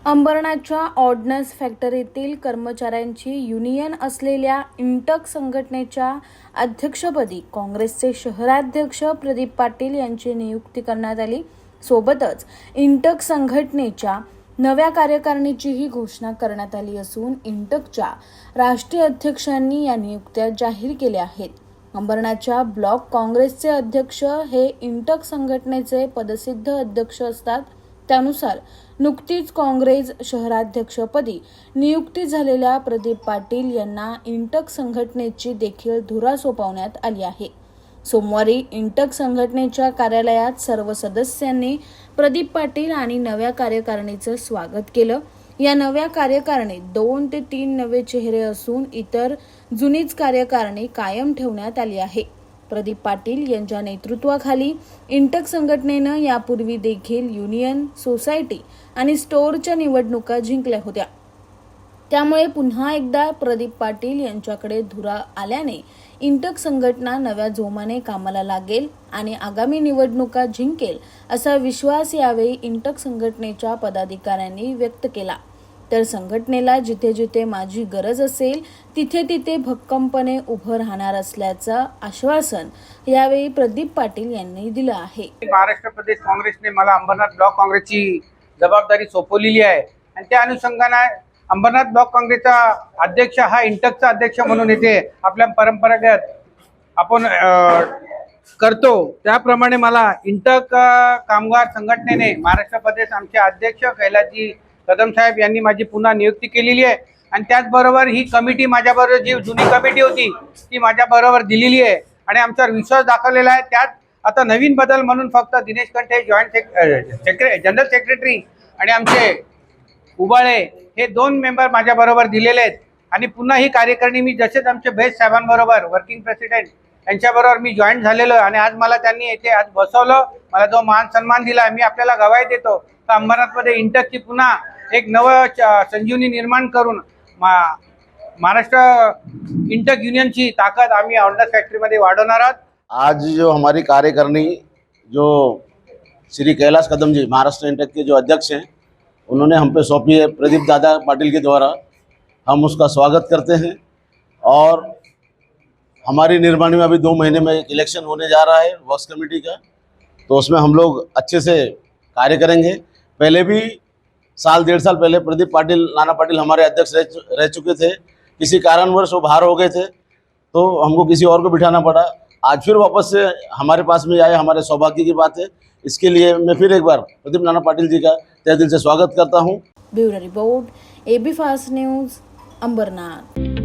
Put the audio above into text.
अंबरनाथच्या ordnance फॅक्टरीतील कर्मचाऱ्यांची union असलेल्या इंटक संघटनेच्या अध्यक्षपदी काँग्रेसचे शहराध्यक्ष प्रदीप पाटील यांची नियुक्ती करण्यात आली। सोबतच इंटक संघटनेच्या नव्या कार्यकारिणीचीही घोषणा करण्यात आली असून इंटकच्या राष्ट्रीय अध्यक्षांनी या नियुक्त्या जाहीर केल्या आहेत। अंबरनाथच्या ब्लॉक काँग्रेसचे अध्यक्ष हे इंटक संघटनेचे पदसिद्ध अध्यक्ष असतात। त्यानुसार नुकतीच काँग्रेस शहराध्यक्षपदी नियुक्ती झालेल्या प्रदीप पाटील यांना इंटक संघटनेची देखील धुरा सोपवण्यात आली आहे। सोमवारी इंटक संघटनेच्या कार्यालयात सर्व सदस्यांनी प्रदीप पाटील आणि नव्या कार्यकारिणीचं स्वागत केलं। या नव्या कार्यकारिणीत 2 ते 3 नवे चेहरे असून इतर जुनीच कार्यकारिणी कायम ठेवण्यात आली आहे। प्रदीप पाटील यांच्या नेतृत्वाखाली इंटक संघटनेनं यापूर्वी देखील युनियन, सोसायटी आणि स्टोअरच्या निवडणुका जिंकल्या होत्या। त्यामुळे पुन्हा एकदा प्रदीप पाटील यांच्याकडे धुरा आल्याने इंटक संघटना नव्या जोमाने कामाला लागेल आणि आगामी निवडणुका जिंकेल असा विश्वास यावेळी इंटक संघटनेच्या पदाधिकाऱ्यांनी व्यक्त केला। तर संघटनेला जिथे जिथे माझी गरज असेल तिथे तिथे भक्कमपणे उभं राहणार असल्याचं आश्वासन यावेळी प्रदीप पाटील यांनी दिलं आहे। महाराष्ट्र प्रदेश काँग्रेसने मला अंबरनाथ ब्लॉक काँग्रेसची जबाबदारी सोपवलेली आहे आणि त्या अनुषंगाने अंबरनाथ ब्लॉक काँग्रेसचा अध्यक्ष हा इंटकचा अध्यक्ष म्हणून येथे आपल्या परंपरागत आपण करतो त्याप्रमाणे मला इंटक कामगार संघटनेने महाराष्ट्र प्रदेश आमचे अध्यक्ष कैलासजी कदम साहेब यांनी माझी पुन्हा नियुक्ती केलेली आहे आणि त्याचबरोबर ही कमिटी माझ्याबरोबर जी जुनी कमिटी होती ती माझ्याबरोबर दिलेली आहे आणि आमच्यावर विश्वास दाखवलेला आहे। त्यात आता नवीन बदल म्हणून फक्त दिनेश कंठे जनरल सेक्रेटरी आणि आमचे उबाळे हे 2 मेंबर माझ्याबरोबर दिलेले आहेत आणि पुन्हा ही कार्यकारिणी मी जसेच आमचे बेस्ट साहेबांबरोबर वर्किंग प्रेसिडेंट यांच्याबरोबर मी जॉईन झालेलो आणि आज मला त्यांनी येथे आज बसवलं, मला जो मान सन्मान दिला मी आपल्याला गवाही देतो तर अंबरनाथमध्ये इंटकची पुन्हा एक नवं संजीवनी निर्माण करून महाराष्ट्र इंटक युनियनची ताकद आम्ही ऑर्डनन्स फॅक्टरीमध्ये वाढवणार आहोत। आज जो हमारी कार्यकारिणी जो श्री कैलाश कदम जी महाराष्ट्र इंटक के जो अध्यक्ष हैं उन्होंने हम पे सौंपी है प्रदीप दादा पाटिल के द्वारा, हम उसका स्वागत करते हैं। और हमारी निर्माणी में अभी 2 महीने में एक इलेक्शन होने जा रहा है वर्क्स कमेटी का, तो उसमें हम लोग अच्छे से कार्य करेंगे। पहले भी साल 1.5 साल पहले प्रदीप पाटिल नाना पाटिल हमारे अध्यक्ष रह चुके थे, किसी कारणवश वो बाहर हो गए थे तो हमको किसी और को बिठाना पड़ा। आज फिर वापस से हमारे पास में आए, हमारे सौभाग्य की बात है। इसके लिए मैं फिर एक बार प्रदीप नाना पाटिल जी का तहे दिल से स्वागत करता हूँ। Bureau report, AB fast news, Ambernath.